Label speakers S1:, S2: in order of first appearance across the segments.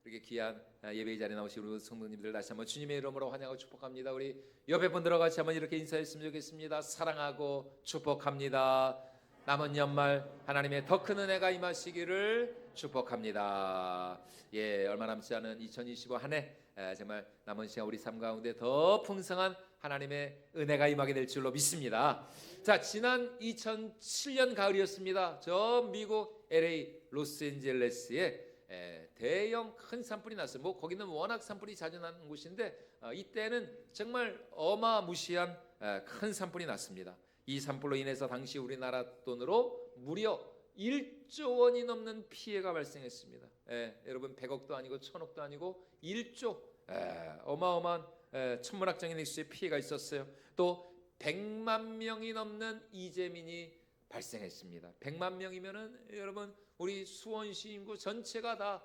S1: 이렇게 귀한 예배 자리에 나오신 우리 성도님들 다시 한번 주님의 이름으로 환영하고 축복합니다. 우리 옆에 분들과 같이 한번 이렇게 인사했으면 좋겠습니다. 사랑하고 축복합니다. 남은 연말 하나님의 더 큰 은혜가 임하시기를 축복합니다. 얼마 남지 않은 2025 한 해 정말 남은 시간 우리 삶 가운데 더 풍성한 하나님의 은혜가 임하게 될 줄로 믿습니다. 자, 지난 2007년 가을이었습니다. 저 미국 LA 로스앤젤레스에 대형 큰 산불이 났어요. 거기는 워낙 산불이 자주 나는 곳인데 이때는 정말 어마무시한 큰 산불이 났습니다. 이 산불로 인해서 당시 우리나라 돈으로 무려 1조 원이 넘는 피해가 발생했습니다. 여러분 100억도 아니고 1000억도 아니고 1조 어마어마한 천문학적인 액수의 피해가 있었어요. 또 100만 명이 넘는 이재민이 발생했습니다. 100만 명이면은 여러분 우리 수원시 인구 전체가 다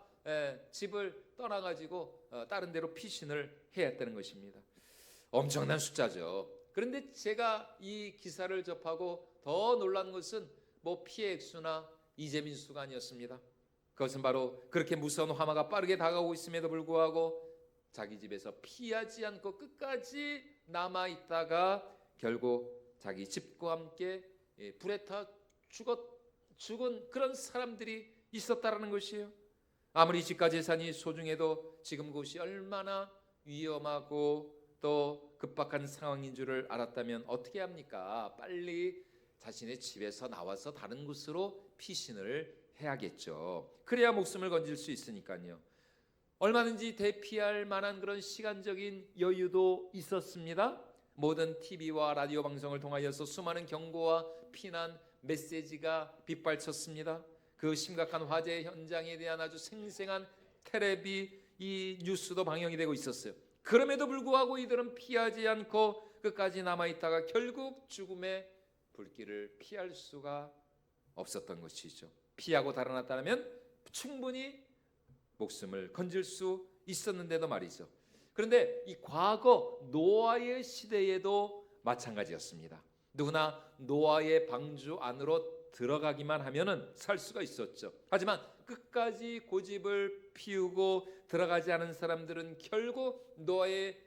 S1: 집을 떠나가지고 다른 데로 피신을 해야 했다는 것입니다. 엄청난 숫자죠. 그런데 제가 이 기사를 접하고 더 놀란 것은 피해 액수나 이재민 수가 아니었습니다. 그것은 바로 그렇게 무서운 화마가 빠르게 다가오고 있음에도 불구하고 자기 집에서 피하지 않고 끝까지 남아있다가 결국 자기 집과 함께 불에 타 죽은 그런 사람들이 있었다라는 것이에요. 아무리 집과 재산이 소중해도 지금 그것이 얼마나 위험하고 또 급박한 상황인 줄을 알았다면 어떻게 합니까? 빨리 자신의 집에서 나와서 다른 곳으로 피신을 해야겠죠. 그래야 목숨을 건질 수 있으니까요. 얼마든지 대피할 만한 그런 시간적인 여유도 있었습니다. 모든 TV와 라디오 방송을 통하여서 수많은 경고와 피난 메시지가 빗발쳤습니다. 그 심각한 화재 현장에 대한 아주 생생한 텔레비 이 뉴스도 방영이 되고 있었어요. 그럼에도 불구하고 이들은 피하지 않고 끝까지 남아있다가 결국 죽음의 불길을 피할 수가 없었던 것이죠. 피하고 달아났다면 충분히 목숨을 건질 수 있었는데도 말이죠. 그런데 이 과거 노아의 시대에도 마찬가지였습니다. 누구나 노아의 방주 안으로 들어가기만 하면은 살 수가 있었죠. 하지만 끝까지 고집을 피우고 들어가지 않은 사람들은 결국 노아의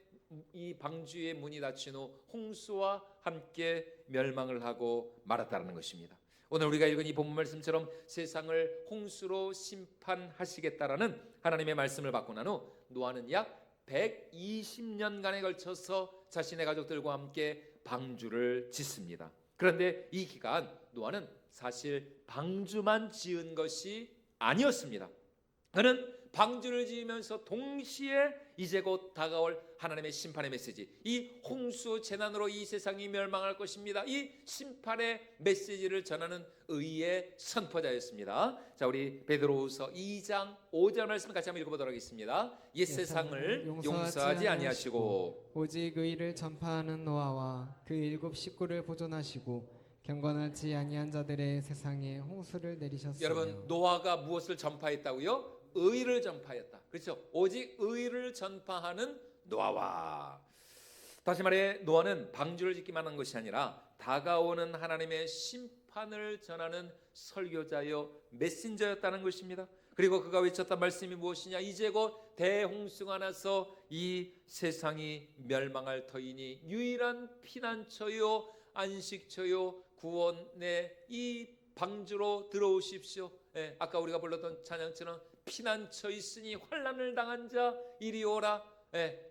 S1: 이 방주의 문이 닫힌 후 홍수와 함께 멸망을 하고 말았다는 것입니다. 오늘 우리가 읽은 이 본문 말씀처럼 세상을 홍수로 심판하시겠다라는 하나님의 말씀을 받고 난 후 노아는 약 120년간에 걸쳐서 자신의 가족들과 함께 방주를 짓습니다. 그런데 이 기간 노아는 사실 방주만 지은 것이 아니었습니다. 그는 방주를 지으면서 동시에 이제 곧 다가올 하나님의 심판의 메시지, 이 홍수 재난으로 이 세상이 멸망할 것입니다, 이 심판의 메시지를 전하는 의의 선포자였습니다. 자, 우리 베드로후서 2장 5절 말씀 같이 한번 읽어보도록 하겠습니다. 옛 세상을 용서하지 아니하시고
S2: 오직 의를 전파하는 노아와 그 7 식구를 보존하시고 경건하지 아니한 자들의 세상에 홍수를 내리셨으며.
S1: 여러분, 노아가 무엇을 전파했다고요? 의를 전파했다. 그렇죠? 오직 의를 전파하는 노아와, 다시 말해 노아는 방주를 짓기만 한 것이 아니라 다가오는 하나님의 심판을 전하는 설교자요 메신저였다는 것입니다. 그리고 그가 외쳤던 말씀이 무엇이냐? 이제 곧 대홍수가 나서 이 세상이 멸망할 터이니 유일한 피난처요 안식처요 구원의 이 방주로 들어오십시오. 아까 우리가 불렀던 찬양처럼 피난처 있으니 환난을 당한 자 이리 오라.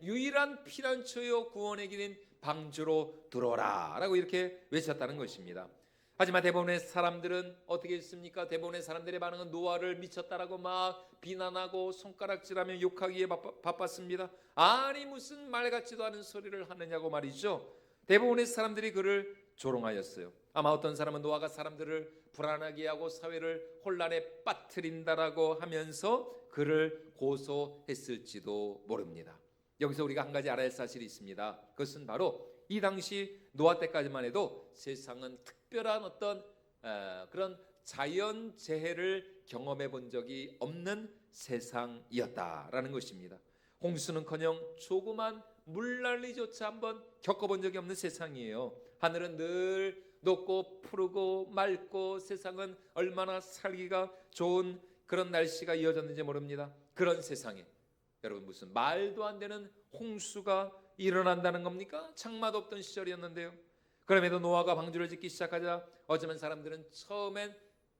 S1: 유일한 피난처요 구원의 길인 방주로 들어오라 라고 이렇게 외쳤다는 것입니다. 하지만 대부분의 사람들은 어떻게 했습니까? 대부분의 사람들의 반응은 노아를 미쳤다라고 막 비난하고 손가락질하며 욕하기에 바빴습니다. 아니 무슨 말 같지도 않은 소리를 하느냐고 말이죠. 대부분의 사람들이 그를 조롱하였어요. 아마 어떤 사람은 노아가 사람들을 불안하게 하고 사회를 혼란에 빠뜨린다라고 하면서 그를 고소했을지도 모릅니다. 여기서 우리가 한 가지 알아야 할 사실이 있습니다. 그것은 바로 이 당시 노아 때까지만 해도 세상은 특별한 어떤 그런 자연재해를 경험해 본 적이 없는 세상이었다라는 것입니다. 홍수는커녕 조그만 물난리조차 한번 겪어본 적이 없는 세상이에요. 하늘은 늘 높고 푸르고 맑고 세상은 얼마나 살기가 좋은 그런 날씨가 이어졌는지 모릅니다. 그런 세상에 여러분 무슨 말도 안 되는 홍수가 일어난다는 겁니까? 장마도 없던 시절이었는데요. 그럼에도 노아가 방주를 짓기 시작하자 어쩌면 사람들은 처음엔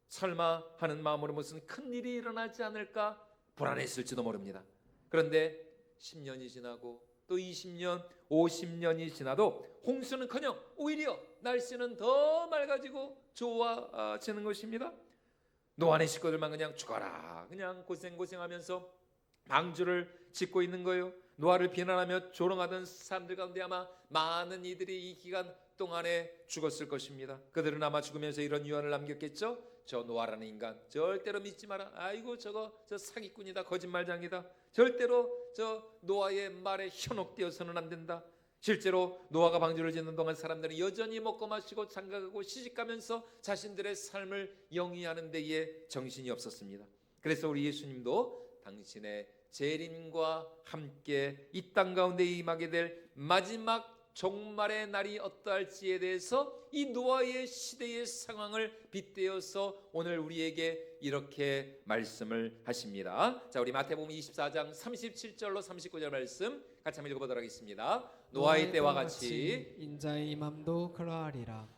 S1: 설마 하는 마음으로 무슨 큰일이 일어나지 않을까 불안했을지도 모릅니다. 그런데 10년이 지나고 또 20년, 50년이 지나도 홍수는커녕 오히려 날씨는 더 맑아지고 좋아지는 것입니다. 노아네 식구들만 그냥 죽어라 그냥 고생하면서 방주를 짓고 있는 거예요. 노아를 비난하며 조롱하던 사람들 가운데 아마 많은 이들이 이 기간 동안에 죽었을 것입니다. 그들은 아마 죽으면서 이런 유언을 남겼겠죠. 저 노아라는 인간 절대로 믿지 마라. 아이고 저 사기꾼이다, 거짓말장이다. 절대로 저 노아의 말에 현혹되어서는 안 된다. 실제로 노아가 방주를 짓는 동안 사람들은 여전히 먹고 마시고 장가가고 시집가면서 자신들의 삶을 영위하는 데에 정신이 없었습니다. 그래서 우리 예수님도 당신의 재림과 함께 이 땅 가운데 임하게 될 마지막 종말의 날이 어떠할지에 대해서 이 노아의 시대의 상황을 빗대어서 오늘 우리에게 이렇게 말씀을 하십니다. 자, 우리 마태복음 24장 37절로 39절 말씀 같이 한번 읽어보도록 하겠습니다. 노아의 때와 같이
S2: 인자의 임함도 그러하리라.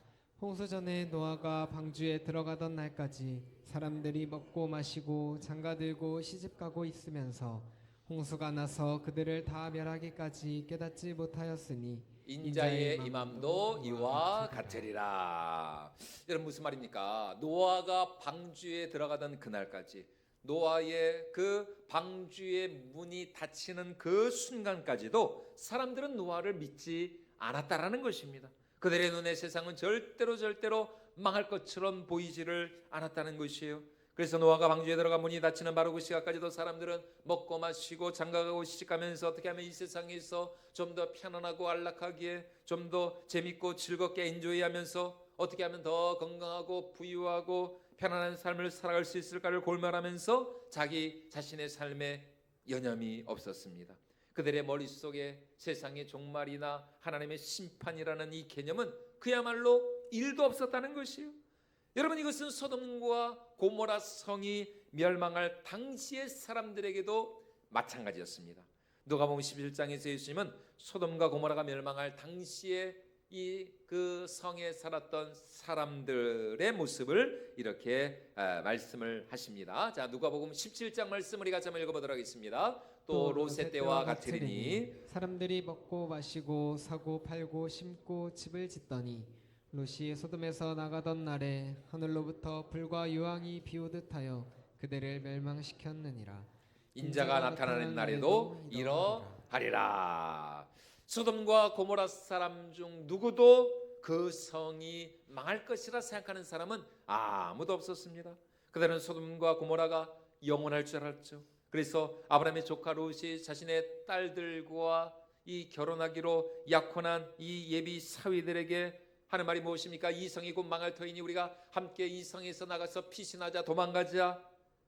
S2: 홍수 전에 노아가 방주에 들어가던 날까지 사람들이 먹고 마시고 장가들고 시집가고 있으면서 홍수가 나서 그들을 다 멸하기까지 깨닫지 못하였으니
S1: 인자의 임함도 이와 같으리라. 여러분 무슨 말입니까? 노아가 방주에 들어가던 그날까지, 노아의 그 방주의 문이 닫히는 그 순간까지도 사람들은 노아를 믿지 않았다라는 것입니다. 그들의 눈에 세상은 절대로 망할 것처럼 보이지를 않았다는 것이에요. 그래서 노아가 방주에 들어가 문이 닫히는 바로 그 시각까지도 사람들은 먹고 마시고 장가가고 시집가면서 어떻게 하면 이 세상에서 좀 더 편안하고 안락하기에 좀 더 재밌고 즐겁게 엔조이하면서 어떻게 하면 더 건강하고 부유하고 편안한 삶을 살아갈 수 있을까를 골몰하면서 자기 자신의 삶에 여념이 없었습니다. 그들의 머릿속에 세상의 종말이나 하나님의 심판이라는 이 개념은 그야말로 1도 없었다는 것이에요. 여러분 이것은 소돔과 고모라 성이 멸망할 당시의 사람들에게도 마찬가지였습니다. 누가복음 11장에서 예수님은 소돔과 고모라가 멸망할 당시에 이 그 성에 살았던 사람들의 모습을 이렇게 말씀을 하십니다. 자, 누가복음 17장 말씀 우리 같이 한번 읽어보도록 하겠습니다. 또 롯의 때와 같으리니
S2: 사람들이 먹고 마시고 사고 팔고 심고 집을 짓더니 롯이 소돔에서 나가던 날에 하늘로부터 불과 유황이 비오듯 하여 그들을 멸망시켰느니라.
S1: 인자가 나타나는 날에도 이러하리라. 소돔과 고모라 사람 중 누구도 그 성이 망할 것이라 생각하는 사람은 아무도 없었습니다. 그들은 소돔과 고모라가 영원할 줄 알았죠. 그래서 아브라함의 조카 롯이 자신의 딸들과 이 결혼하기로 약혼한 이 예비 사위들에게 하는 말이 무엇입니까? 이 성이 곧 망할 터이니 우리가 함께 이 성에서 나가서 피신하자, 도망가자.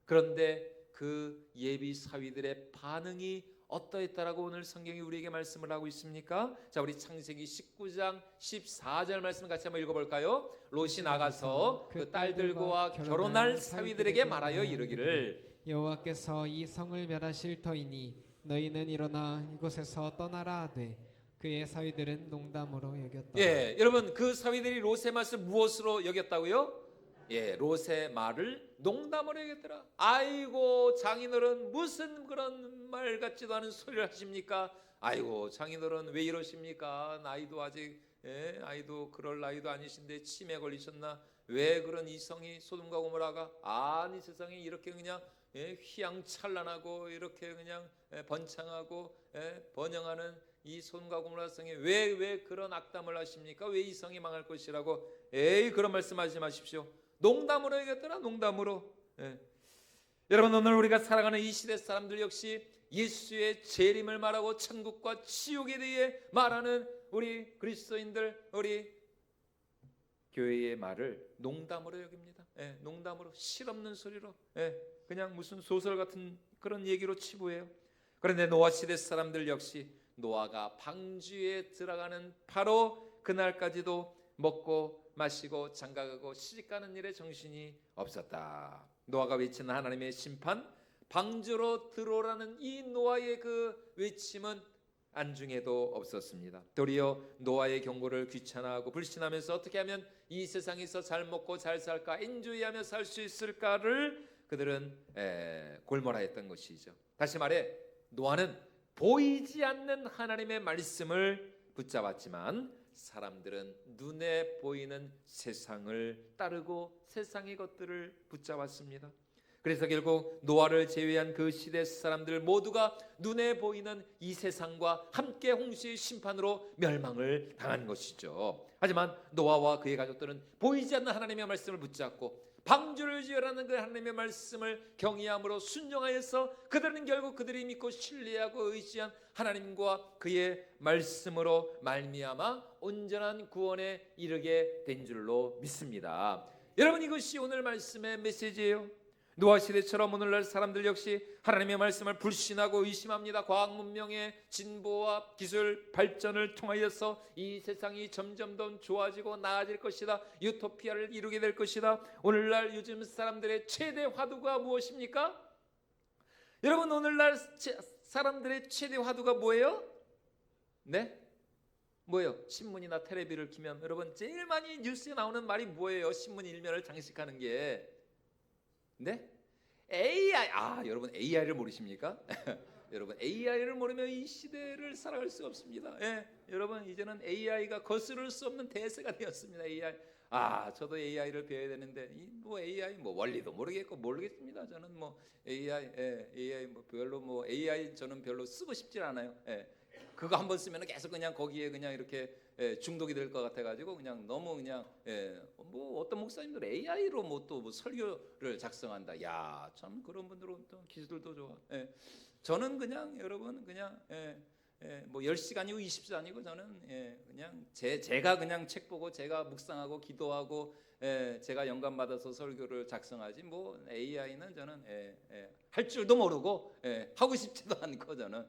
S1: 그런데 그 예비 사위들의 반응이 어떠했다라고 오늘 성경이 우리에게 말씀을 하고 있습니까? 자, 우리 창세기 19장 14절 말씀 같이 한번 읽어볼까요? 롯이 나가서 그 딸들과 결혼할 사위들에게 말하여 이르기를
S2: 여호와께서 이 성을 멸하실 터이니 너희는 일어나 이곳에서 떠나라 하되 그의 사위들은 농담으로 여겼다.
S1: 예, 여러분 그 사위들이 롯의 말을 무엇으로 여겼다고요? 예, 롯의 말을 농담으로 여겼더라. 아이고 장인어른 무슨 그런 말 같지도 않은 소리를 하십니까? 아이고 장인어른 왜 이러십니까? 나이도 아직 아이도 그럴 나이도 아니신데 치매 걸리셨나? 왜 그런 이성이 소돔과 고모라가 아니 세상에 이렇게 그냥 휘황찬란하고 이렇게 그냥 번창하고 번영하는 이 소돔과 고모라 성에 왜 그런 악담을 하십니까? 왜 이 성이 망할 것이라고 그런 말씀하지 마십시오. 농담으로 얘기했더라. 농담으로. 여러분 오늘 우리가 살아가는 이 시대 사람들 역시 예수의 재림을 말하고 천국과 지옥에 대해 말하는 우리 그리스도인들, 우리 교회의 말을 농담으로 여깁니다. 농담으로 실없는 소리로 그냥 무슨 소설 같은 그런 얘기로 치부해요. 그런데 노아 시대 사람들 역시 노아가 방주에 들어가는 바로 그날까지도 먹고 마시고 장가가고 시집가는 일에 정신이 없었다. 노아가 외치는 하나님의 심판, 방주로 들어오라는 이 노아의 그 외침은 안중에도 없었습니다. 도리어 노아의 경고를 귀찮아하고 불신하면서 어떻게 하면 이 세상에서 잘 먹고 잘 살까, 엔조이하며 살 수 있을까를 그들은 골몰하였던 것이죠. 다시 말해 노아는 보이지 않는 하나님의 말씀을 붙잡았지만 사람들은 눈에 보이는 세상을 따르고 세상의 것들을 붙잡았습니다. 그래서 결국 노아를 제외한 그 시대 사람들 모두가 눈에 보이는 이 세상과 함께 홍수의 심판으로 멸망을 당한 것이죠. 하지만 노아와 그의 가족들은 보이지 않는 하나님의 말씀을 붙잡고 방주를 지으라는 그 하나님의 말씀을 경외함으로 순종하여서 그들은 결국 그들이 믿고 신뢰하고 의지한 하나님과 그의 말씀으로 말미암아 온전한 구원에 이르게 된 줄로 믿습니다. 여러분, 이것이 오늘 말씀의 메시지예요. 노아 시대처럼 오늘날 사람들 역시 하나님의 말씀을 불신하고 의심합니다. 과학 문명의 진보와 기술 발전을 통하여서 이 세상이 점점 더 좋아지고 나아질 것이다, 유토피아를 이루게 될 것이다. 오늘날 요즘 사람들의 최대 화두가 무엇입니까? 여러분, 오늘날 사람들의 최대 화두가 뭐예요? 네? 뭐예요? 신문이나 텔레비를 키면 여러분 제일 많이 뉴스에 나오는 말이 뭐예요? 신문 일면을 장식하는 게 네? AI. 여러분 AI를 모르십니까? 여러분 AI를 모르면 이 시대를 살아갈 수 없습니다. 여러분 이제는 AI가 거스를 수 없는 대세가 되었습니다. AI. 저도 AI를 배워야 되는데 뭐 AI 뭐 원리도 모르겠습니다. 저는 뭐 AI 뭐 별로 뭐 AI 저는 별로 쓰고 싶지 않아요. 그거 한번 쓰면 계속 그냥 거기에 그냥 이렇게 중독이 될 것 같아가지고 그냥 너무 그냥 뭐 어떤 목사님들 AI로 뭐 또 뭐 설교를 작성한다. 야, 참 그런 분들은 또 기술도 좋아. 저는 그냥 여러분 그냥 뭐 10시간이고 20시간이고 저는 그냥 제가 그냥 책 보고 제가 묵상하고 기도하고 제가 영감 받아서 설교를 작성하지 뭐 AI는 저는 할 줄도 모르고 하고 싶지도 않고 저는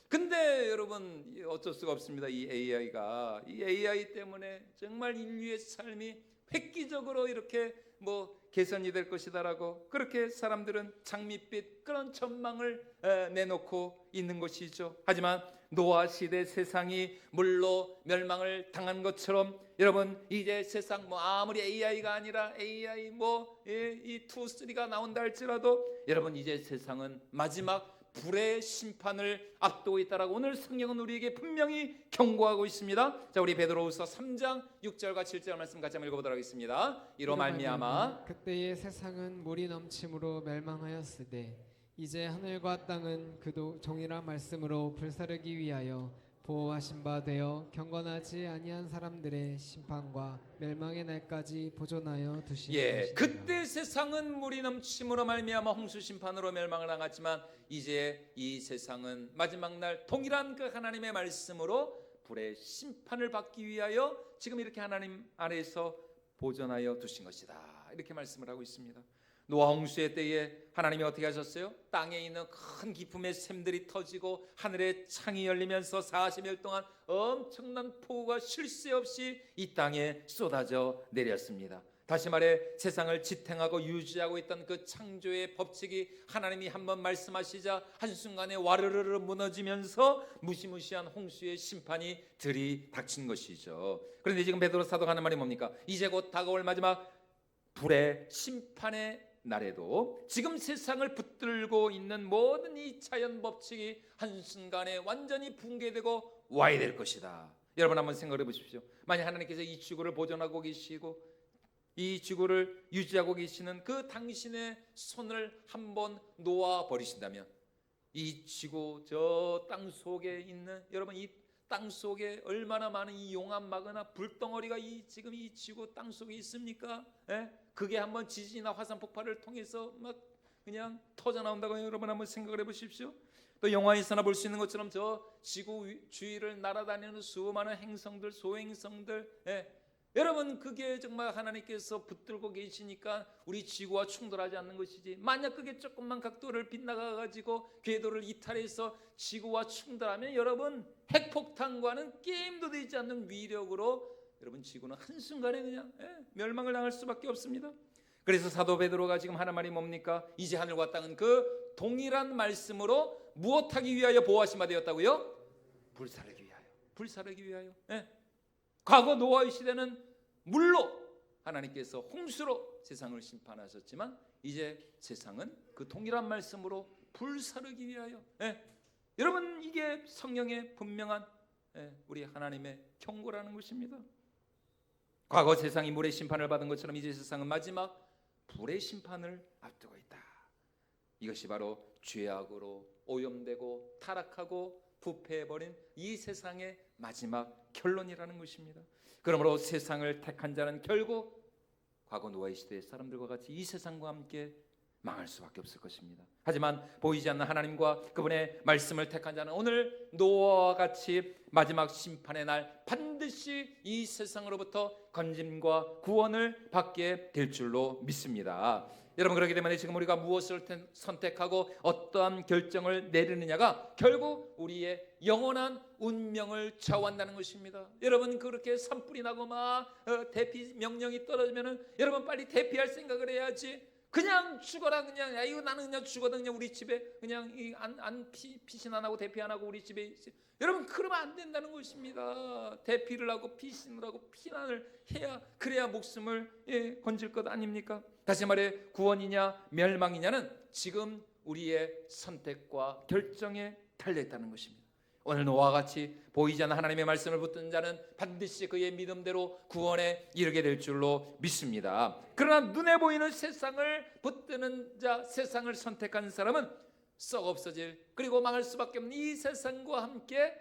S1: 근데 여러분 어쩔 수가 없습니다. 이 AI 때문에 정말 인류의 삶이 획기적으로 이렇게 뭐 개선이 될 것이다라고 그렇게 사람들은 장밋빛 그런 전망을 내놓고 있는 것이죠. 하지만 노아 시대 세상이 물로 멸망을 당한 것처럼 여러분 이제 세상 뭐 아무리 AI가 아니라 AI 뭐 이 2, 3가 나온다 할지라도 여러분 이제 세상은 마지막 불의 심판을 앞두고 있다라고 오늘 성경은 우리에게 분명히 경고하고 있습니다. 자, 우리 베드로후서 3장 6절과 7절 말씀 같이 한번 읽어보도록 하겠습니다. 이로 말미암아
S2: 그때의 세상은 물이 넘침으로 멸망하였으되 이제 하늘과 땅은 그도 동일한 말씀으로 불사르기 위하여 보호하신 바 되어 경건하지 아니한 사람들의 심판과 멸망의 날까지 보존하여 두신 것이니라.
S1: 그때 세상은 물이 넘침으로 말미암아 홍수 심판으로 멸망을 당했지만 이제 이 세상은 마지막 날 동일한 그 하나님의 말씀으로 불의 심판을 받기 위하여 지금 이렇게 하나님 아래에서 보존하여 두신 것이다. 이렇게 말씀을 하고 있습니다. 노아 홍수의 때에 하나님이 어떻게 하셨어요? 땅에 있는 큰 기품의 샘들이 터지고 하늘의 창이 열리면서 40일 동안 엄청난 폭우가 쉴 새 없이 이 땅에 쏟아져 내렸습니다. 다시 말해 세상을 지탱하고 유지하고 있던 그 창조의 법칙이 하나님이 한번 말씀하시자 한순간에 와르르르 무너지면서 무시무시한 홍수의 심판이 들이닥친 것이죠. 그런데 지금 베드로 사도가 하는 말이 뭡니까? 이제 곧 다가올 마지막 불의 심판의 날에도 지금 세상을 붙들고 있는 모든 이 자연 법칙이 한순간에 완전히 붕괴되고 와야 될 것이다. 여러분 한번 생각해 보십시오. 만약 하나님께서 이 지구를 보존하고 계시고 이 지구를 유지하고 계시는 그 당신의 손을 한번 놓아 버리신다면 이 지구 저 땅 속에 있는 여러분 이 땅 속에 얼마나 많은 이 용암마그나 불덩어리가 지금 이 지구 땅 속에 있습니까? 그게 한번 지진이나 화산 폭발을 통해서 막 그냥 터져 나온다고 여러분 한번 생각을 해보십시오. 또 영화에서나 볼 수 있는 것처럼 저 지구 주위를 날아다니는 수많은 행성들, 소행성들, 여러분 그게 정말 하나님께서 붙들고 계시니까 우리 지구와 충돌하지 않는 것이지, 만약 그게 조금만 각도를 빗나가가지고 궤도를 이탈해서 지구와 충돌하면 여러분 핵폭탄과는 게임도 되지 않는 위력으로 여러분 지구는 한순간에 그냥 멸망을 당할 수밖에 없습니다. 그래서 사도 베드로가 지금 하는 말이 뭡니까? 이제 하늘과 땅은 그 동일한 말씀으로 무엇하기 위하여 보호하심이 되었다고요? 불사르기 위하여. 불사르기 위하여. 예. 과거 노아의 시대는 물로 하나님께서 홍수로 세상을 심판하셨지만 이제 세상은 그 동일한 말씀으로 불사르기 위하여. 예. 여러분, 이게 성령의 분명한 우리 하나님의 경고라는 것입니다. 과거 세상이 물의 심판을 받은 것처럼 이제 세상은 마지막 불의 심판을 앞두고 있다. 이것이 바로 죄악으로 오염되고 타락하고 부패해버린 이 세상의 마지막 결론이라는 것입니다. 그러므로 세상을 택한 자는 결국 과거 노아의 시대의 사람들과 같이 이 세상과 함께 망할 수밖에 없을 것입니다. 하지만 보이지 않는 하나님과 그분의 말씀을 택한 자는 오늘 노아와 같이 마지막 심판의 날 반드시 이 세상으로부터 건짐과 구원을 받게 될 줄로 믿습니다. 여러분, 그렇기 때문에 지금 우리가 무엇을 선택하고 어떠한 결정을 내리느냐가 결국 우리의 영원한 운명을 좌우한다는 것입니다. 여러분, 그렇게 산불이 나고 막 대피 명령이 떨어지면은 여러분 빨리 대피할 생각을 해야지. 그냥 죽어라, 그냥. 야, 이거 나는 그냥 죽어도 그냥 우리 집에 그냥 피신 안 하고 대피 안 하고 우리 집에 있어. 여러분, 그러면 안 된다는 것입니다. 대피를 하고 피신을 하고 피난을 해야, 그래야 목숨을 건질 것 아닙니까? 다시 말해, 구원이냐 멸망이냐는 지금 우리의 선택과 결정에 달려있다는 것입니다. 오늘 노아와 같이 보이지 않는 하나님의 말씀을 붙든 자는 반드시 그의 믿음대로 구원에 이르게 될 줄로 믿습니다. 그러나 눈에 보이는 세상을 붙드는 자, 세상을 선택한 사람은 썩 없어질, 그리고 망할 수밖에 없는 이 세상과 함께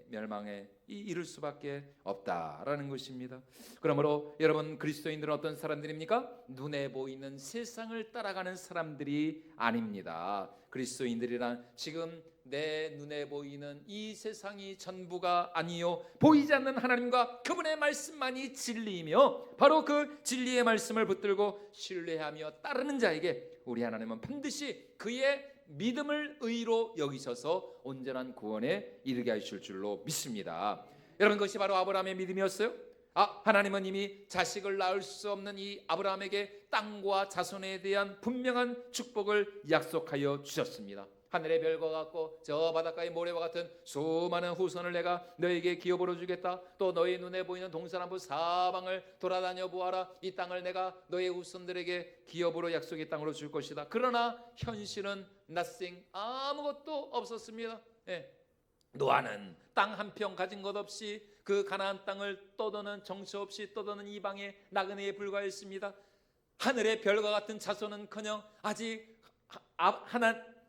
S1: 멸망에 이를 수밖에 없다라는 것입니다. 그러므로 여러분, 그리스도인들은 어떤 사람들입니까? 눈에 보이는 세상을 따라가는 사람들이 아닙니다. 그리스도인들이란 지금 내 눈에 보이는 이 세상이 전부가 아니요, 보이지 않는 하나님과 그분의 말씀만이 진리이며 바로 그 진리의 말씀을 붙들고 신뢰하며 따르는 자에게 우리 하나님은 반드시 그의 믿음을 의로 여기셔서 온전한 구원에 이르게 하실 줄로 믿습니다. 여러분, 그것이 바로 아브라함의 믿음이었어요. 하나님은 이미 자식을 낳을 수 없는 이 아브라함에게 땅과 자손에 대한 분명한 축복을 약속하여 주셨습니다. 하늘의 별과 같고 저 바닷가의 모래와 같은 수많은 후손을 내가 너에게 기업으로 주겠다. 또 너희 눈에 보이는 동서남북 사방을 돌아다녀 보아라. 이 땅을 내가 너의 후손들에게 기업으로 약속의 땅으로 줄 것이다. 그러나 현실은 nothing, 아무것도 없었습니다. 노아는 땅 한 평 가진 것 없이 그 가나안 땅을 떠도는, 정처 없이 떠도는 이방의 나그네에 불과했습니다. 하늘의 별과 같은 자손은커녕 아직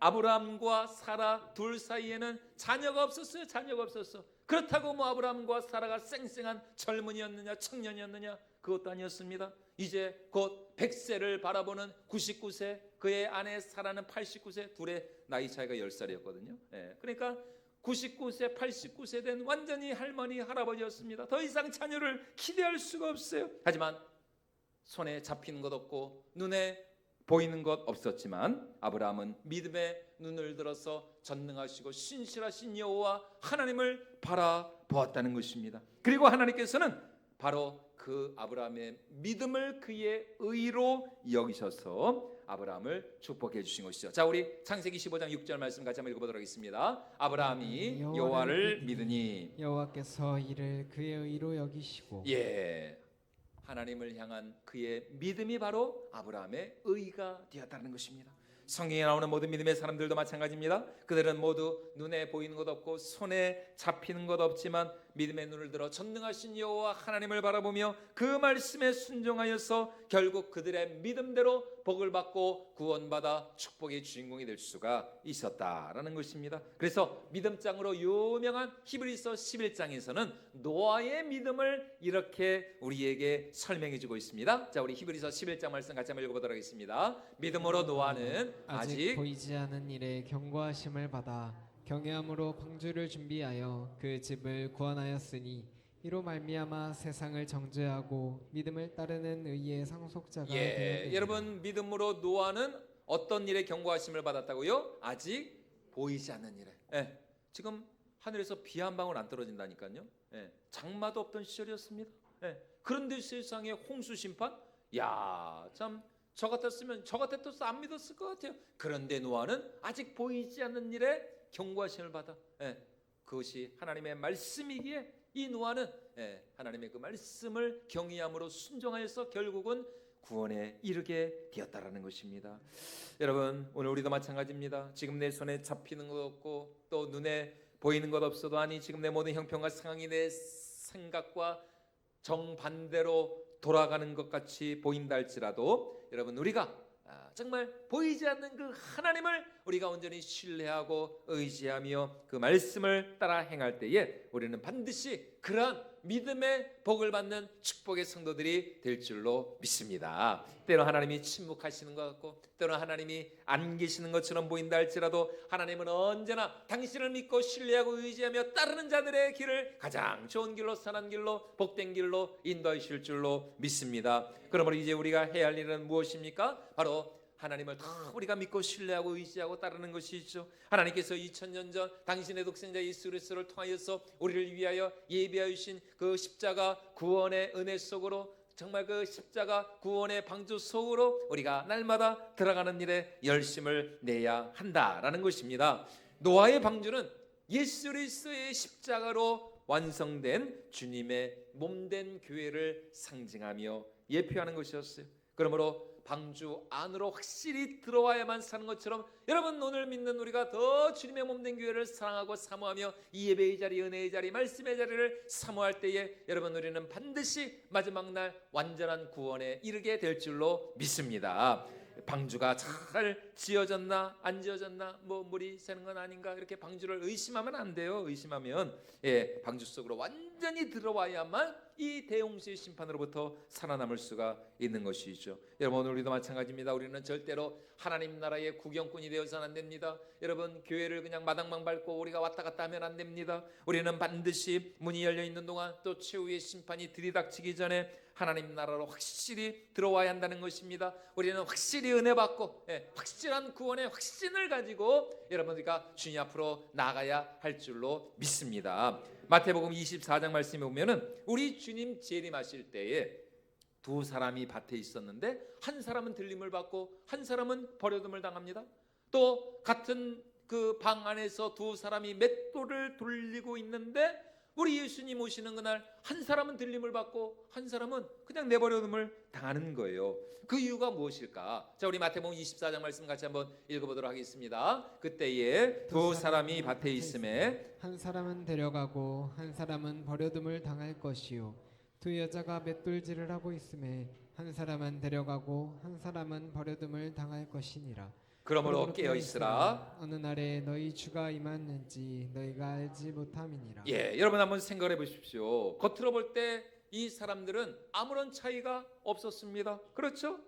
S1: 아브라함과 사라 둘 사이에는 자녀가 없었어요. 자녀가 없었어. 그렇다고 뭐 아브라함과 사라가 쌩쌩한 젊은이였느냐 청년이었느냐, 그것도 아니었습니다. 이제 곧 100세를 바라보는 99세, 그의 아내 사라는 89세, 둘의 나이 차이가 10살이었거든요. 그러니까 99세, 89세 된 완전히 할머니, 할아버지였습니다. 더 이상 자녀를 기대할 수가 없어요. 하지만 손에 잡히는 것 없고 눈에 보이는 것 없었지만 아브라함은 믿음의 눈을 들어서 전능하시고 신실하신 여호와 하나님을 바라보았다는 것입니다. 그리고 하나님께서는 바로 그 아브라함의 믿음을 그의 의로 여기셔서 아브라함을 축복해 주신 것이죠. 자, 우리 창세기 15장 6절 말씀 같이 한번 읽어보도록 하겠습니다. 아브라함이 여호와를 믿으니
S2: 여호와께서 이를 그의 의로 여기시고.
S1: 하나님을 향한 그의 믿음이 바로 아브라함의 의가 되었다는 것입니다. 성경에 나오는 모든 믿음의 사람들도 마찬가지입니다. 그들은 모두 눈에 보이는 것 없고 손에 잡히는 것 없지만 믿음의 눈을 들어 전능하신 여호와 하나님을 바라보며 그 말씀에 순종하여서 결국 그들의 믿음대로 복을 받고 구원받아 축복의 주인공이 될 수가 있었다라는 것입니다. 그래서 믿음장으로 유명한 히브리서 11장에서는 노아의 믿음을 이렇게 우리에게 설명해 주고 있습니다. 자, 우리 히브리서 11장 말씀 같이 한번 읽어보도록 하겠습니다. 믿음으로 노아는 아직
S2: 보이지 않은 일에 경고하심을 받아 경외함으로 방주를 준비하여 그 집을 구원하였으니 이로 말미암아 세상을 정죄하고 믿음을 따르는 의의 상속자가 되었느니라.
S1: 여러분, 믿음으로 노아는 어떤 일에 경고하심을 받았다고요? 아직 보이지 않는 일에. 지금 하늘에서 비 한 방울 안 떨어진다니까요. 장마도 없던 시절이었습니다. 그런데 세상에 홍수 심판? 참 저 같았으면 저 같아도 안 믿었을 것 같아요. 그런데 노아는 아직 보이지 않는 일에 경고하심을 받아. 그것이 하나님의 말씀이기에 이 노아는 하나님의 그 말씀을 경외함으로 순종하여서 결국은 구원에 이르게 되었다라는 것입니다. 여러분, 오늘 우리도 마찬가지입니다. 지금 내 손에 잡히는 것 없고 또 눈에 보이는 것 없어도, 아니 지금 내 모든 형편과 상황이 내 생각과 정반대로 돌아가는 것 같이 보인다 할지라도, 여러분, 우리가 정말 보이지 않는 그 하나님을 우리가 온전히 신뢰하고 의지하며 그 말씀을 따라 행할 때에 우리는 반드시 그러한 믿음의 복을 받는 축복의 성도들이 될 줄로 믿습니다. 때로 하나님이 침묵하시는 것 같고 때로 하나님이 안 계시는 것처럼 보인다 할지라도, 하나님은 언제나 당신을 믿고 신뢰하고 의지하며 따르는 자들의 길을 가장 좋은 길로, 선한 길로, 복된 길로 인도하실 줄로 믿습니다. 그러므로 이제 우리가 해야 할 일은 무엇입니까? 바로 하나님을 다 우리가 믿고 신뢰하고 의지하고 따르는 것이죠. 하나님께서 2000년 전 당신의 독생자 예수 그리스도를 통하여서 우리를 위하여 예비하여 주신 그 십자가 구원의 은혜 속으로, 정말 그 십자가 구원의 방주 속으로 우리가 날마다 들어가는 일에 열심을 내야 한다라는 것입니다. 노아의 방주는 예수 그리스도의 십자가로 완성된 주님의 몸된 교회를 상징하며 예표하는 것이었어요. 그러므로 방주 안으로 확실히 들어와야만 사는 것처럼, 여러분, 오늘 믿는 우리가 더 주님의 몸된 교회를 사랑하고 사모하며 이 예배의 자리, 은혜의 자리, 말씀의 자리를 사모할 때에 여러분, 우리는 반드시 마지막 날 완전한 구원에 이르게 될 줄로 믿습니다. 방주가 잘 지어졌나 안 지어졌나, 물이 새는 건 아닌가, 이렇게 방주를 의심하면 안 돼요. 의심하면 방주 속으로 완전히 들어와야만 이 대홍수의 심판으로부터 살아남을 수가 있는 것이죠. 여러분, 오늘 우리도 마찬가지입니다. 우리는 절대로 하나님 나라의 구경꾼이 되어서는 안 됩니다. 여러분, 교회를 그냥 마당만 밟고 우리가 왔다 갔다 하면 안 됩니다. 우리는 반드시 문이 열려 있는 동안, 또 최후의 심판이 들이닥치기 전에 하나님 나라로 확실히 들어와야 한다는 것입니다. 우리는 확실히 은혜 받고 확실한 구원의 확신을 가지고 여러분, 우리가 주님 앞으로 나가야 할 줄로 믿습니다. 마태복음 24장 말씀에 보면은 우리 주님 재림하실 때에 두 사람이 밭에 있었는데 한 사람은 들림을 받고 한 사람은 버려둠을 당합니다. 또 같은 그 방 안에서 두 사람이 맷돌을 돌리고 있는데 우리 예수님 오시는 그날 한 사람은 들림을 받고 한 사람은 그냥 내버려둠을 당하는 거예요. 그 이유가 무엇일까? 자, 우리 마태복음 24장 말씀 같이 한번 읽어보도록 하겠습니다. 그때에 두 사람이 밭에 있음에
S2: 한 사람은 데려가고 한 사람은 버려둠을 당할 것이요, 두 여자가 맷돌질을 하고 있음에 한 사람은 데려가고 한 사람은 버려둠을 당할 것이니라.
S1: 그러므로 깨어 있으라.
S2: 어느 날에 너희 주가 임하는지 너희가 알지 못함이니라.
S1: 여러분 한번 생각해 보십시오. 겉으로 볼 때 이 사람들은 아무런 차이가 없었습니다. 그렇죠?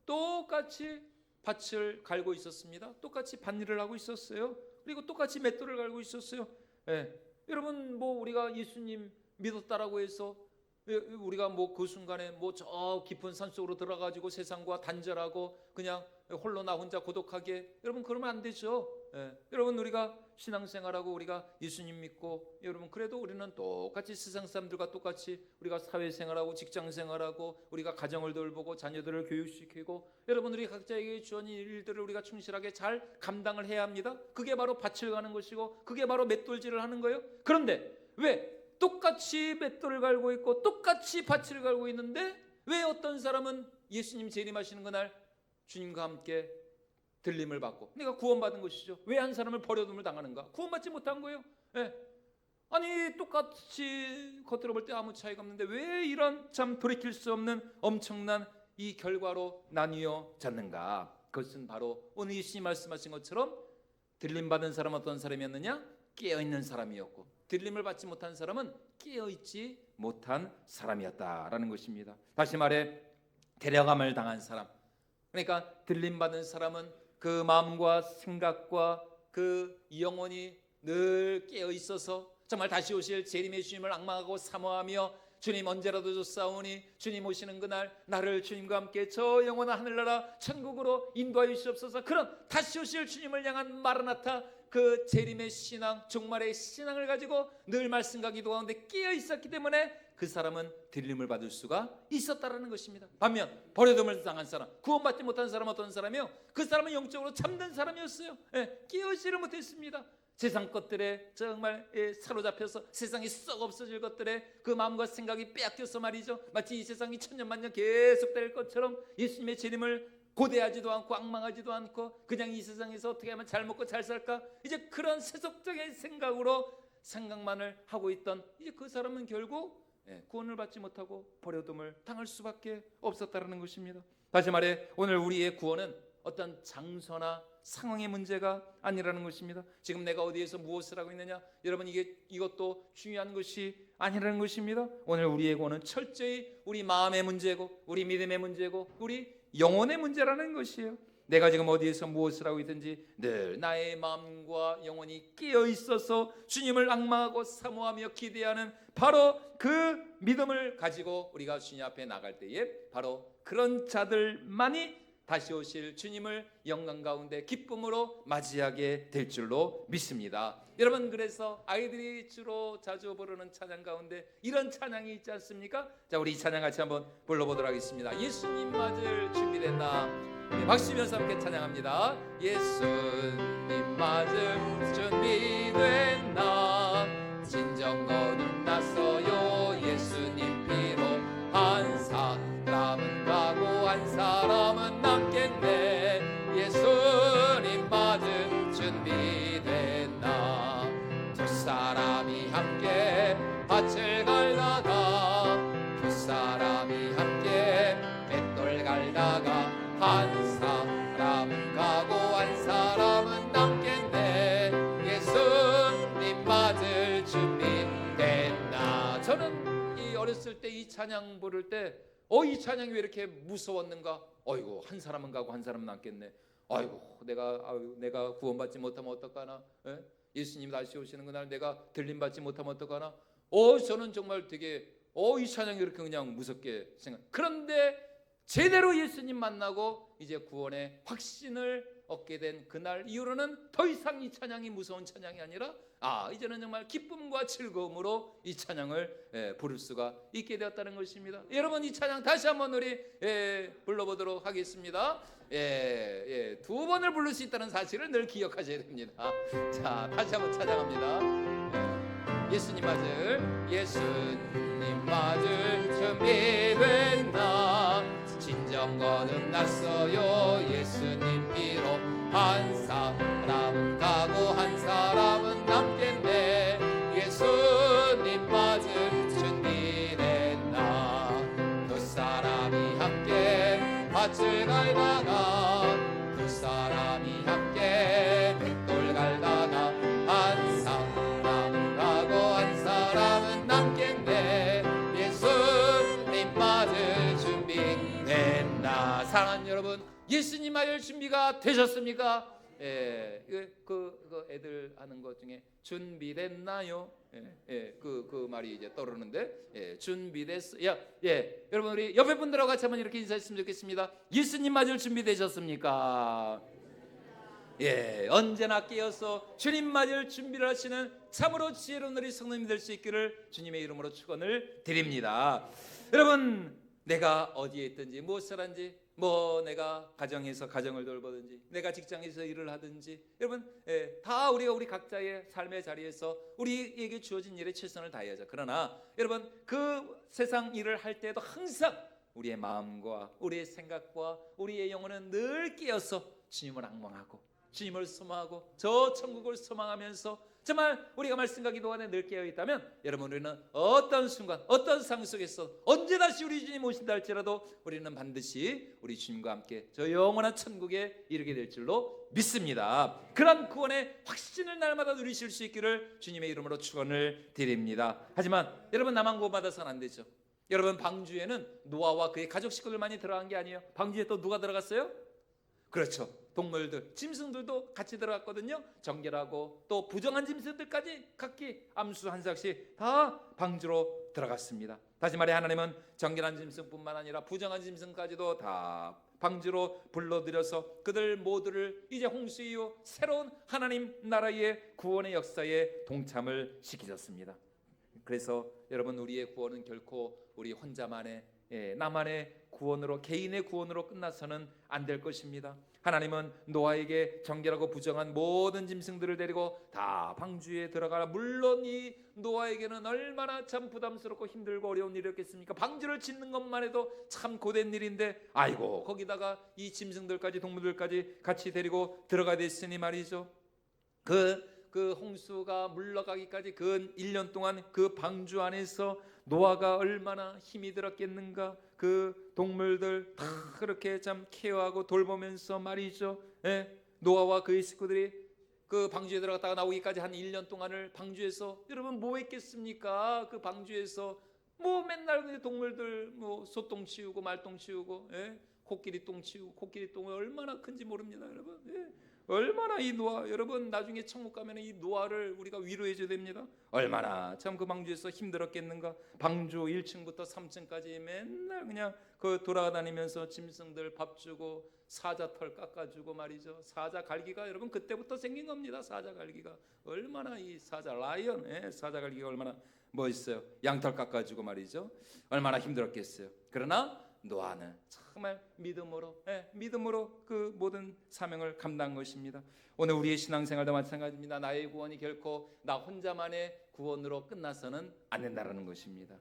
S1: 똑같이 밭을 갈고 있었습니다. 똑같이 밭일을 하고 있었어요. 그리고 똑같이 맷돌을 갈고 있었어요. 여러분, 우리가 예수님 믿었다라고 해서 우리가 그 순간에 저 깊은 산속으로 들어가지고 세상과 단절하고 그냥 홀로 나 혼자 고독하게, 여러분, 그러면 안 되죠. 여러분, 우리가 신앙생활하고 우리가 예수님 믿고, 여러분, 그래도 우리는 똑같이 세상 사람들과 똑같이 우리가 사회생활하고 직장생활하고 우리가 가정을 돌보고 자녀들을 교육시키고, 여러분, 우리 각자에게 주어진 일들을 우리가 충실하게 잘 감당을 해야 합니다. 그게 바로 밭을 가는 것이고 그게 바로 맷돌질을 하는 거예요. 그런데 왜 똑같이 맷돌을 갈고 있고 똑같이 밭을 갈고 있는데 왜 어떤 사람은 예수님 재림하시는 그날 주님과 함께 들림을 받고 내가 구원받은 것이죠. 왜 한 사람을 버려둠을 당하는가? 구원받지 못한 거예요. 아니, 똑같이 겉으로 볼 때 아무 차이가 없는데 왜 이런 참 돌이킬 수 없는 엄청난 이 결과로 나뉘어졌는가? 그것은 바로 오늘 예수님 말씀하신 것처럼 들림 받은 사람은 어떤 사람이었느냐? 깨어있는 사람이었고, 들림을 받지 못한 사람은 깨어있지 못한 사람이었다라는 것입니다. 다시 말해, 데려감을 당한 사람, 그러니까 들림 받은 사람은 그 마음과 생각과 그 영혼이 늘 깨어 있어서 정말 다시 오실 재림의 주님을 앙망하고 사모하며 주님 언제라도 좋사오니 주님 오시는 그날 나를 주님과 함께 저 영원한 하늘나라 천국으로 인도하여 주시옵소서, 그런 다시 오실 주님을 향한 마라나타, 그 재림의 신앙, 종말의 신앙을 가지고 늘 말씀과 기도 가운데 끼어 있었기 때문에 그 사람은 들림을 받을 수가 있었다라는 것입니다. 반면 버려둠을 당한 사람, 구원받지 못한 사람 어떤 사람이요? 그 사람은 영적으로 잠든 사람이었어요. 끼어 있지를 못했습니다. 세상 것들에 정말 사로잡혀서 세상이 썩 없어질 것들에 그 마음과 생각이 빼앗겨서 말이죠. 마치 이 세상이 천년만년 계속될 것처럼 예수님의 재림을 고대하지도 않고 악망하지도 않고 그냥 이 세상에서 어떻게 하면 잘 먹고 잘 살까, 이제 그런 세속적인 생각만을 하고 있던 이제 그 사람은 결국 구원을 받지 못하고 버려둠을 당할 수밖에 없었다는 것입니다. 다시 말해 오늘 우리의 구원은 어떤 장소나 상황의 문제가 아니라는 것입니다. 지금 내가 어디에서 무엇을 하고 있느냐, 여러분 이것도 중요한 것이 아니라는 것입니다. 오늘 우리의 구원은 철저히 우리 마음의 문제고 우리 믿음의 문제고 우리 영혼의 문제라는 것이에요. 내가 지금 어디에서 무엇을 하고 있든지 늘 나의 마음과 영혼이 끼어 있어서 주님을 앙망하고 사모하며 기대하는 바로 그 믿음을 가지고 우리가 주님 앞에 나갈 때에 바로 그런 자들만이 다시 오실 주님을 영광 가운데 기쁨으로 맞이하게 될 줄로 믿습니다. 여러분, 그래서 아이들이 주로 자주 부르는 찬양 가운데 이런 찬양이 있지 않습니까? 자, 우리 이 찬양 같이 한번 불러보도록 하겠습니다. 예수님 맞을 준비됐나? 네, 박수면서 함께 찬양합니다. 예수님 맞을 준비됐나? 진정 거듭났어요. 예수님 피로 한 사람은 가고 한 사람은 남겠네. 예수님 맞을 준비됐나? 두 사람이 함께 밭을 갈다가 두 사람이 함께 맷돌 갈다가 한 사람은 가고 한 사람은 남겠네. 예수님 맞을 준비됐나? 저는 이 어렸을 때 이 찬양 부를 때 이 찬양이 왜 이렇게 무서웠는가? 어이구, 한 사람은 가고 한 사람은 남겠네. 아이고, 내가 구원받지 못하면 어떡하나? 예수님 다시 오시는 그날 내가 들림받지 못하면 어떡하나? 저는 정말 되게 이 찬양이 이렇게 그냥 무섭게 생각. 그런데 제대로 예수님 만나고 이제 구원의 확신을 얻게 된 그날 이후로는 더 이상 이 찬양이 무서운 찬양이 아니라 이제는 정말 기쁨과 즐거움으로 이 찬양을 부를 수가 있게 되었다는 것입니다. 여러분, 이 찬양 다시 한번 우리 불러보도록 하겠습니다. 두 번을 부를 수 있다는 사실을 늘 기억하셔야 됩니다. 자, 다시 한번 찬양합니다. 예수님 맞을 준비됐나? 진정 거듭났어요. 예수님 피로 한 사람은 가고 한 사람은 남겠네. 예수님 맞을 준비됐나? 두 사람이 함께 밭을 갈다가 두 사람이 함께 맷돌 갈다가 한 사람은 가고 한 사람은 남겠네. 예수님 맞을 준비됐나? 사랑하는 여러분, 예수님 맞을 준비가 되셨습니까? 그 애들 하는 것 중에 준비됐나요? 그 말이 이제 떠오르는데, 준비됐어. 여러분, 우리 옆에 분들하고 같이 한번 이렇게 인사했으면 좋겠습니다. 예수님 맞을 준비되셨습니까? 언제나 깨어서 주님 맞을 준비를 하시는 참으로 지혜로운 우리 성도님 될 수 있기를 주님의 이름으로 축원을 드립니다. 여러분, 내가 어디에 있든지 무엇을 하든지, 내가 가정에서 가정을 돌보든지 내가 직장에서 일을 하든지, 여러분 다 우리가 우리 각자의 삶의 자리에서 우리에게 주어진 일에 최선을 다해야죠. 그러나 여러분, 그 세상 일을 할 때도 항상 우리의 마음과 우리의 생각과 우리의 영혼은 늘 깨어서 주님을 앙망하고 주님을 소망하고 저 천국을 소망하면서 정말 우리가 말씀과 기도 안에 늘 깨어 있다면, 여러분, 우리는 어떤 순간 어떤 상황 속에서 언제 다시 우리 주님 오신다 할지라도 우리는 반드시 우리 주님과 함께 저 영원한 천국에 이르게 될 줄로 믿습니다. 그런 구원의 확신을 날마다 누리실 수 있기를 주님의 이름으로 축원을 드립니다. 하지만 여러분, 나만 구원받아서는 안 되죠. 여러분, 방주에는 노아와 그의 가족 식구들만이 들어간 게 아니에요. 방주에 또 누가 들어갔어요? 그렇죠, 동물들, 짐승들도 같이 들어갔거든요. 정결하고 또 부정한 짐승들까지 각기 암수 한 삭씩 다 방주로 들어갔습니다. 다시 말해, 하나님은 정결한 짐승뿐만 아니라 부정한 짐승까지도 다 방주로 불러들여서 그들 모두를 이제 홍수 이후 새로운 하나님 나라의 구원의 역사에 동참을 시키셨습니다. 그래서 여러분, 우리의 구원은 결코 우리 혼자만의 나만의 구원으로, 개인의 구원으로 끝나서는 안 될 것입니다. 하나님은 노아에게 정결하고 부정한 모든 짐승들을 데리고 다 방주에 들어가라. 물론 이 노아에게는 얼마나 참 부담스럽고 힘들고 어려운 일이었겠습니까? 방주를 짓는 것만 해도 참 고된 일인데, 아이고 거기다가 이 짐승들까지, 동물들까지 같이 데리고 들어가야 됐으니 말이죠. 그 홍수가 물러가기까지 근 1년 동안 그 방주 안에서 노아가 얼마나 힘이 들었겠는가. 그 동물들 다 그렇게 참 케어하고 돌보면서 말이죠. 노아와 그의 식구들이 그 방주에 들어갔다가 나오기까지 한 1년 동안을 방주에서 여러분 뭐 했겠습니까? 그 방주에서 뭐 맨날 동물들 뭐 소똥 치우고 말똥 치우고, 코끼리 똥 치우고, 코끼리 똥이 얼마나 큰지 모릅니다, 여러분. 얼마나 이 노아, 여러분 나중에 천국 가면 이 노아를 우리가 위로해 줘야 됩니다. 얼마나 참 그 방주에서 힘들었겠는가. 방주 1층부터 3층까지 맨날 그냥 그 돌아다니면서 짐승들 밥 주고 사자 털 깎아주고 말이죠. 사자 갈기가 여러분 그때부터 생긴 겁니다. 사자 갈기가 얼마나, 이 사자 라이언, 사자 갈기가 얼마나 멋있어요. 양털 깎아주고 말이죠. 얼마나 힘들었겠어요. 그러나 노아는 정말 믿음으로 그 모든 사명을 감당한 것입니다. 오늘 우리의 신앙생활도 마찬가지입니다. 나의 구원이 결코 나 혼자만의 구원으로 끝나서는 안 된다는 것입니다.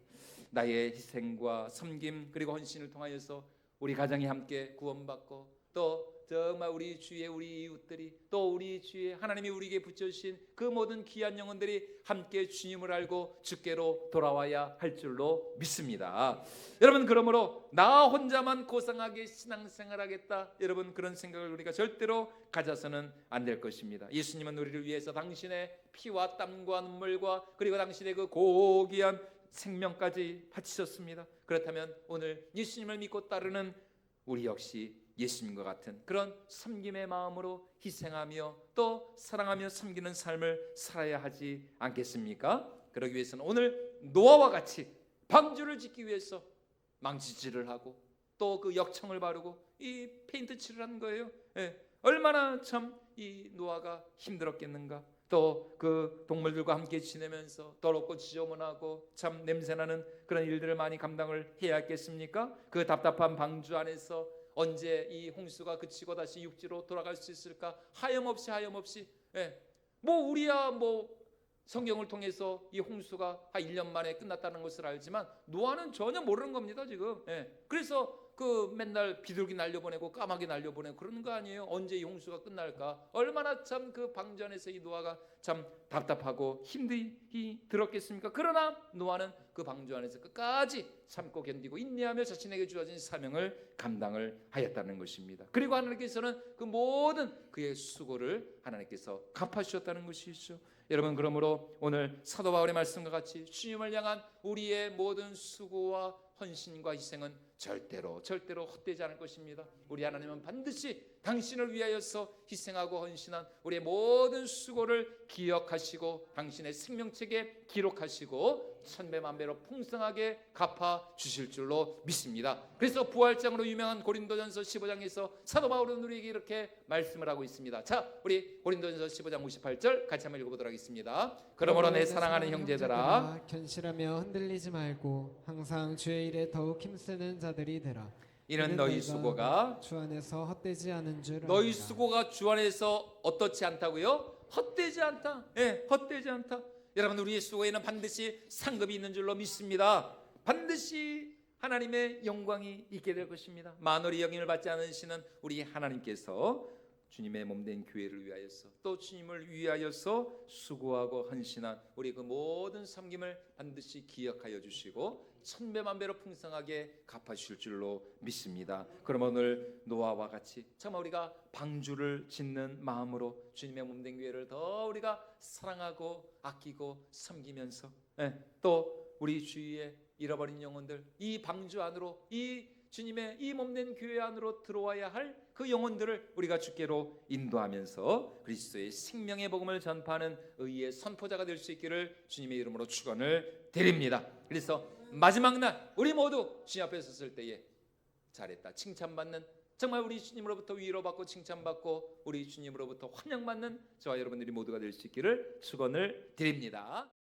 S1: 나의 희생과 섬김 그리고 헌신을 통하여서 우리 가정이 함께 구원받고, 또 정말 우리 주위에 우리 이웃들이, 또 우리 주위에 하나님이 우리에게 붙여주신 그 모든 귀한 영혼들이 함께 주님을 알고 주께로 돌아와야 할 줄로 믿습니다. 여러분, 그러므로 나 혼자만 고상하게 신앙생활하겠다, 여러분 그런 생각을 우리가 절대로 가져서는 안 될 것입니다. 예수님은 우리를 위해서 당신의 피와 땀과 눈물과 그리고 당신의 그 고귀한 생명까지 바치셨습니다. 그렇다면 오늘 예수님을 믿고 따르는 우리 역시 예수님과 같은 그런 섬김의 마음으로 희생하며 또 사랑하며 섬기는 삶을 살아야 하지 않겠습니까? 그러기 위해서는 오늘 노아와 같이 방주를 짓기 위해서 망치질을 하고 또 그 역청을 바르고 이 페인트 칠을 한 거예요. 얼마나 참 이 노아가 힘들었겠는가. 또 그 동물들과 함께 지내면서 더럽고 지저분하고 참 냄새나는 그런 일들을 많이 감당을 해야 했겠습니까? 그 답답한 방주 안에서 언제 이 홍수가 그치고 다시 육지로 돌아갈 수 있을까? 하염없이 뭐 우리야 뭐 성경을 통해서 이 홍수가 한 1년 만에 끝났다는 것을 알지만 노아는 전혀 모르는 겁니다, 지금. 그래서 그 맨날 비둘기 날려보내고 까마귀 날려보내고 그러는 거 아니에요? 언제 이 홍수가 끝날까? 얼마나 참 그 방주 안에서 이 노아가 참 답답하고 힘들이 들었겠습니까? 그러나 노아는 그 방주 안에서 끝까지 참고 견디고 인내하며 자신에게 주어진 사명을 감당을 하였다는 것입니다. 그리고 하나님께서는 그 모든 그의 수고를 하나님께서 갚아주셨다는 것이죠. 여러분, 그러므로 오늘 사도 바울의 말씀과 같이 주님을 향한 우리의 모든 수고와 헌신과 희생은 절대로 헛되지 않을 것입니다. 우리 하나님은 반드시 당신을 위하여서 희생하고 헌신한 우리의 모든 수고를 기억하시고 당신의 생명책에 기록하시고 천배만배로 풍성하게 갚아 주실 줄로 믿습니다. 그래서 부활장으로 유명한 고린도전서 15장에서 사도 바울은 우리에게 이렇게 말씀을 하고 있습니다. 자, 우리 고린도전서 15장 58절 같이 한번 읽어보도록 하겠습니다. 그러므로 내 사랑하는 형제들아,
S2: 견실하며 흔들리지 말고 항상 주의 일에 더욱 힘쓰는 자들이 되라.
S1: 이는 너희 수고가
S2: 주 안에서 헛되지 않은 줄
S1: 너희
S2: 아니라.
S1: 수고가 주 안에서 어떻지 않다고요? 헛되지 않다. 헛되지 않다. 여러분, 우리의 수고에는 반드시 상급이 있는 줄로 믿습니다. 반드시 하나님의 영광이 있게 될 것입니다. 만월의 영임을 받지 않으시는 우리 하나님께서 주님의 몸된 교회를 위하여서 또 주님을 위하여서 수고하고 헌신한 우리 그 모든 섬김을 반드시 기억하여 주시고 천배만배로 풍성하게 갚아주실 줄로 믿습니다. 그럼 오늘 노아와 같이 정말 우리가 방주를 짓는 마음으로 주님의 몸된 교회를 더 우리가 사랑하고 아끼고 섬기면서 또 우리 주위에 잃어버린 영혼들, 이 방주 안으로, 이 주님의 이 몸된 교회 안으로 들어와야 할 그 영혼들을 우리가 주께로 인도하면서 그리스도의 생명의 복음을 전파하는 의의 선포자가 될 수 있기를 주님의 이름으로 축원을 드립니다. 그래서 마지막 날 우리 모두 주님 앞에 섰을 때에 잘했다 칭찬받는 정말 우리 주님으로부터 위로받고 칭찬받고 우리 주님으로부터 환영받는 저와 여러분들이 모두가 될 수 있기를 축원을 드립니다.